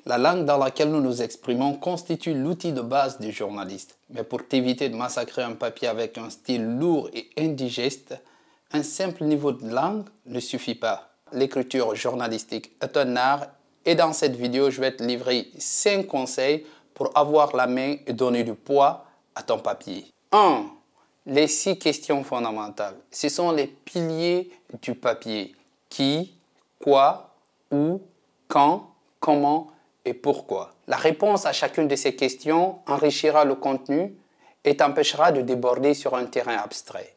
La langue dans laquelle nous nous exprimons constitue l'outil de base du journaliste. Mais pour t'éviter de massacrer un papier avec un style lourd et indigeste, un simple niveau de langue ne suffit pas. L'écriture journalistique est un art et dans cette vidéo, je vais te livrer 5 conseils pour avoir la main et donner du poids à ton papier. 1. Les 6 questions fondamentales. Ce sont les piliers du papier. Qui, quoi, où, quand, comment et pourquoi. La réponse à chacune de ces questions enrichira le contenu et t'empêchera de déborder sur un terrain abstrait.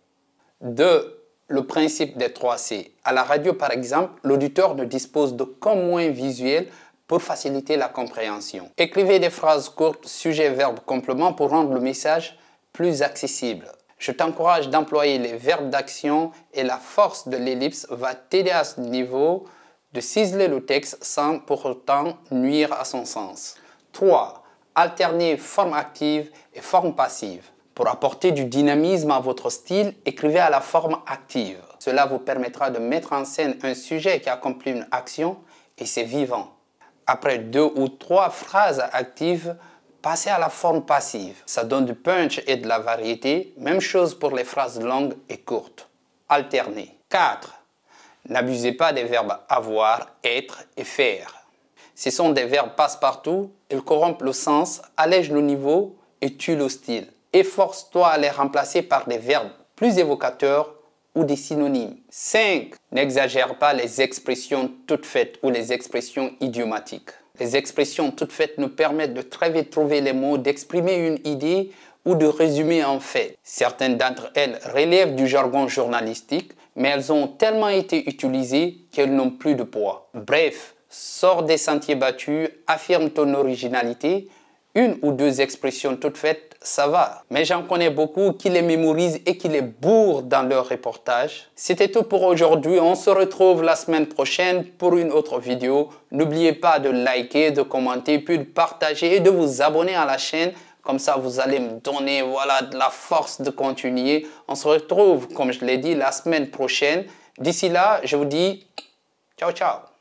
2. Le principe des 3 C. À la radio, par exemple, l'auditeur ne dispose d'aucun moyen visuel pour faciliter la compréhension. Écrivez des phrases courtes, sujet, verbe, complément pour rendre le message plus accessible. Je t'encourage d'employer les verbes d'action et la force de l'ellipse va t'aider à ce niveau de ciseler le texte sans pour autant nuire à son sens. 3. Alterner forme active et forme passive. Pour apporter du dynamisme à votre style, écrivez à la forme active. Cela vous permettra de mettre en scène un sujet qui accomplit une action et c'est vivant. Après 2 ou 3 phrases actives, passez à la forme passive. Ça donne du punch et de la variété. Même chose pour les phrases longues et courtes. Alternez. 4. N'abusez pas des verbes avoir, être et faire. Ce sont des verbes passe-partout, ils corrompent le sens, allègent le niveau et tuent le style. Efforce-toi à les remplacer par des verbes plus évocateurs ou des synonymes. 5. N'exagère pas les expressions toutes faites ou les expressions idiomatiques. Les expressions toutes faites nous permettent de très vite trouver les mots, d'exprimer une idée ou de résumer un fait. Certaines d'entre elles relèvent du jargon journalistique, mais elles ont tellement été utilisées qu'elles n'ont plus de poids. Bref, sors des sentiers battus, affirme ton originalité. 1 ou 2 expressions toutes faites, ça va. Mais j'en connais beaucoup qui les mémorisent et qui les bourrent dans leurs reportages. C'était tout pour aujourd'hui. On se retrouve la semaine prochaine pour une autre vidéo. N'oubliez pas de liker, de commenter, puis de partager et de vous abonner à la chaîne. Comme ça, vous allez me donner de la force de continuer. On se retrouve, comme je l'ai dit, la semaine prochaine. D'ici là, je vous dis ciao, ciao.